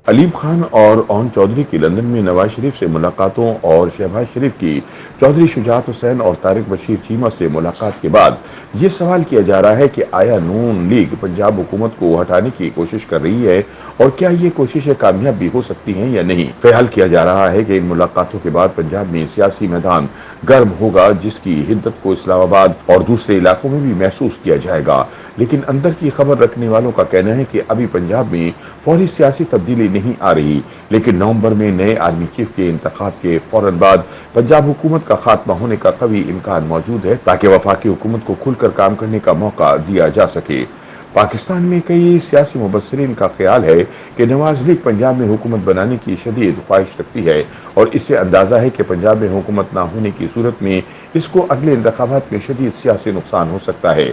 अलीम खान और ओन चौधरी की लंदन में नवाज शरीफ से मुलाकातों और शहबाज शरीफ की चौधरी शुजात हुसैन और तारिक बशीर चीमा से मुलाकात के बाद ये सवाल किया जा रहा है कि आया नून लीग पंजाब हुकूमत को हटाने की कोशिश कर रही है और क्या ये कोशिशें कामयाब भी हो सकती हैं या नहीं। ख्याल किया जा रहा है कि इन मुलाकातों के बाद पंजाब में सियासी मैदान गर्म होगा, जिसकी हिद्दत को इस्लामाबाद और दूसरे इलाकों में भी महसूस किया जाएगा। लेकिन अंदर की खबर रखने वालों का कहना है कि अभी पंजाब में फौरी सियासी तब्दीली नहीं आ रही, लेकिन नवंबर में नए आर्मी चीफ के इंतखाब के फौरन बाद पंजाब हुकूमत का खात्मा होने का कभी इम्कान मौजूद है, ताकि वफाकी हुकूमत को खुलकर काम करने का मौका दिया जा सके। पाकिस्तान में कई सियासी मुबस्सिरीन का ख्याल है कि नवाज लीग पंजाब में हुकूमत बनाने की शदीद ख्वाहिश रखती है और इससे अंदाजा है कि पंजाब में हुकूमत न होने की सूरत में इसको अगले इंतखाबात में शदीद सियासी नुकसान हो सकता है।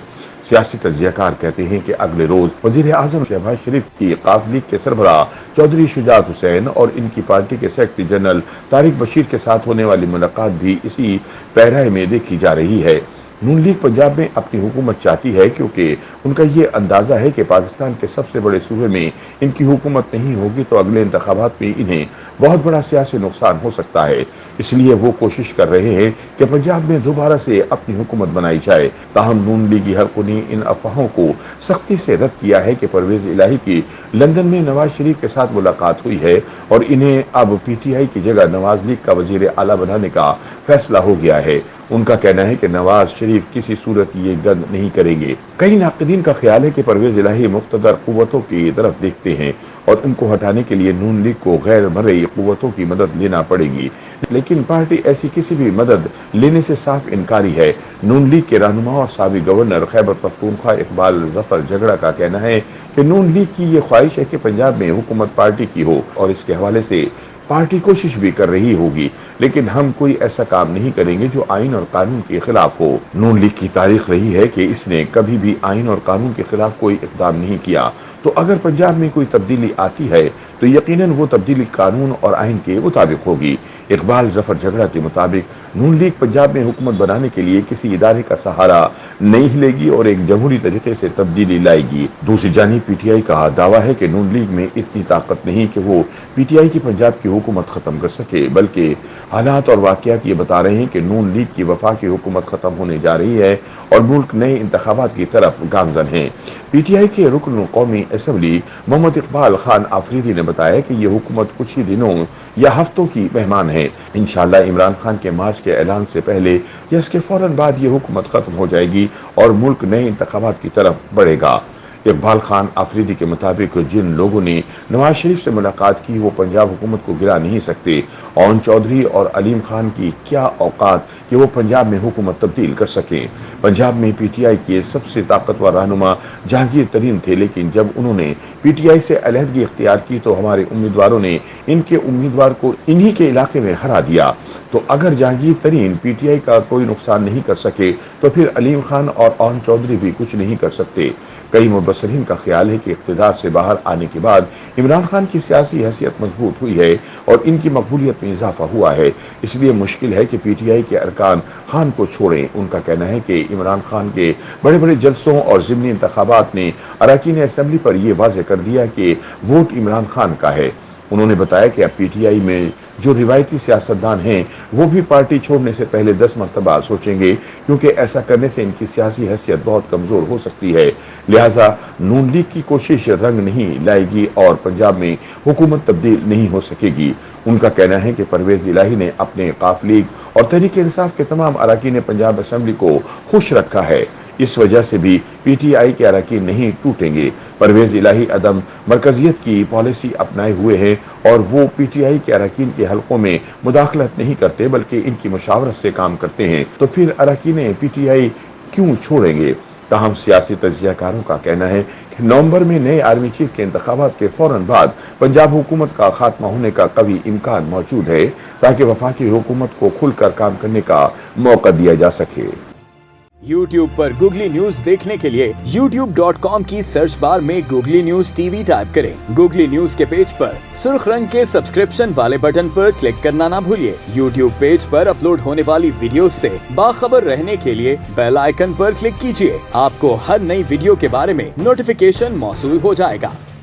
सियासी तज्जियाकार कहते हैं कि अगले रोज वजीर आजम शहबाज शरीफ की काफ लीग के सरबराह चौधरी शुजात हुसैन और इनकी पार्टी के सेक्रेटरी जनरल तारिक बशीर के साथ होने वाली मुलाकात भी इसी पैराए में देखी जा रही है। नून लीग पंजाब में अपनी हुकूमत चाहती है क्योंकि उनका ये अंदाजा है कि पाकिस्तान के सबसे बड़े सूबे में इनकी हुकूमत नहीं होगी तो अगले इंतखाबात में इन्हें बहुत बड़ा सियासी नुकसान हो सकता है। इसलिए वो कोशिश कर रहे हैं कि पंजाब में दोबारा से अपनी हुकूमत बनाई जाए। ताहम नून लीगी हल्कों ने इन अफवाहों को सख्ती से रद्द किया है कि परवेज इलाही की लंदन में नवाज शरीफ के साथ मुलाकात हुई है और इन्हें अब पीटीआई की जगह नवाज लीग का वजीर आला बनाने का फैसला हो गया है। उनका कहना है कि नवाज शरीफ किसी सूरत ये गद नहीं करेंगे। कई नाक़दीन का ख्याल है कि परवेज इलाही मुक़्तदर क़ुव्वतों की तरफ देखते हैं और उनको हटाने के लिए नून लीग को गैर मर्ई क़ुव्वतों की मदद लेना पड़ेगी, लेकिन पार्टी ऐसी किसी भी मदद लेने से साफ इनकारी है। नून लीग के रहनुमा और साबिक़ गवर्नर खैबर पख्तूनख्वा इकबाल जफर झगड़ा का कहना है कि नून लीग की ये ख्वाहिश है कि पंजाब में हुकूमत पार्टी की हो और इसके हवाले से पार्टी कोशिश भी कर रही होगी, लेकिन हम कोई ऐसा काम नहीं करेंगे जो आइन और कानून के खिलाफ हो। नून लीग की तारीख रही है कि इसने कभी भी आइन और कानून के खिलाफ कोई इक़दाम नहीं किया, तो अगर पंजाब में कोई तब्दीली आती है तो यकीनन वो तब्दीली कानून और आइन के मुताबिक होगी। इकबाल जफर झगड़ा के मुताबिक नून लीग पंजाब में हुकूमत बनाने के लिए किसी इदारे का सहारा नहीं लेगी और एक जमहूरी तरीके से तब्दीली लाएगी। दूसरी जानिब पीटीआई का दावा है कि नून लीग में इतनी ताकत नहीं कि वो पीटीआई की पंजाब की हुकूमत खत्म कर सके, बल्कि हालात और वाक़यात ये बता रहे हैं कि नून लीग की वफाकी हुकूमत खत्म होने जा रही है और मुल्क नए इंतखाबात की तरफ गामजन है। पीटीआई के रुकन कौमी असम्बली मोहम्मद इकबाल खान आफरीदी ने बताया कि ये हुकूमत कुछ ही दिनों या हफ्तों की मेहमान है। इंशाअल्लाह इमरान खान के मार्च के ऐलान से पहले या इसके फौरन बाद ये हुकूमत खत्म हो जाएगी और मुल्क नए इंतखाबात की तरफ बढ़ेगा। इकबाल खान आफरीदी के मुताबिक जिन लोगों ने नवाज शरीफ से मुलाकात की वो पंजाब हुकूमत को गिरा नहीं सकते। ओन चौधरी और अलीम खान की क्या औकात कि वो पंजाब में हुकूमत तब्दील कर सकें। पंजाब में पीटीआई के सबसे ताकतवर रहनुमा जहांगीर तरीन थे, लेकिन जब उन्होंने पीटीआई से अलहदगी इख्तियार की तो हमारे उम्मीदवारों ने इनके उम्मीदवार को इन्हीं के इलाके में हरा दिया। तो अगर जहांगीर तरीन पीटीआई का कोई नुकसान नहीं कर सके तो फिर अलीम खान और ओन चौधरी भी कुछ नहीं कर सकते। कई मुबस्सिरीन का ख्याल है कि इक़्तिदार से बाहर आने के बाद इमरान खान की सियासी हैसियत मजबूत हुई है और इनकी मकबूलियत में इजाफा हुआ है, इसलिए मुश्किल है कि पीटीआई के अरकान खान को छोड़ें। उनका कहना है कि इमरान खान के बड़े बड़े जलसों और ज़िमनी इंतखाबात ने अरकान असम्बली पर यह वाज़ेह कर दिया कि वोट इमरान खान का है। उन्होंने बताया कि अब पीटीआई में जो रिवायती सियासतदान हैं वो भी पार्टी छोड़ने से पहले 10 मरतबा सोचेंगे, क्योंकि ऐसा करने से इनकी सियासी हैसियत बहुत कमजोर हो सकती है। लिहाजा नून लीग की कोशिश रंग नहीं लाएगी और पंजाब में हुकूमत तब्दील नहीं हो सकेगी। उनका कहना है कि परवेज इलाही ने अपने काफ लीग और तहरीक इंसाफ के तमाम अरकान पंजाब असम्बली को खुश रखा है, इस वजह से भी पीटीआई के अरकान नहीं टूटेंगे। परवेज इलाही अदम मरकजियत की पॉलिसी अपनाए हुए हैं और वो पीटीआई के अरकान के हलकों में मुदाखलत नहीं करते बल्कि इनकी मुशावरत से काम करते हैं, तो फिर अरकान पीटीआई क्यों छोड़ेंगे। ताहम सियासी तज्जियाकारों का कहना है कि नवंबर में नए आर्मी चीफ के इंतखाबात के फौरन बाद पंजाब हुकूमत का खात्मा होने का कभी इम्कान मौजूद है, ताकि वफाकी हुकूमत को खुलकर काम करने का मौका दिया जा सके। YouTube पर गूगली न्यूज देखने के लिए youtube.com की सर्च बार में गूगली न्यूज टीवी टाइप करें। गूगली न्यूज के पेज पर सुर्ख रंग के सब्सक्रिप्शन वाले बटन पर क्लिक करना ना भूलिए। YouTube पेज पर अपलोड होने वाली वीडियोस से बाखबर रहने के लिए बेल आइकन पर क्लिक कीजिए। आपको हर नई वीडियो के बारे में नोटिफिकेशन मौसूल हो जाएगा।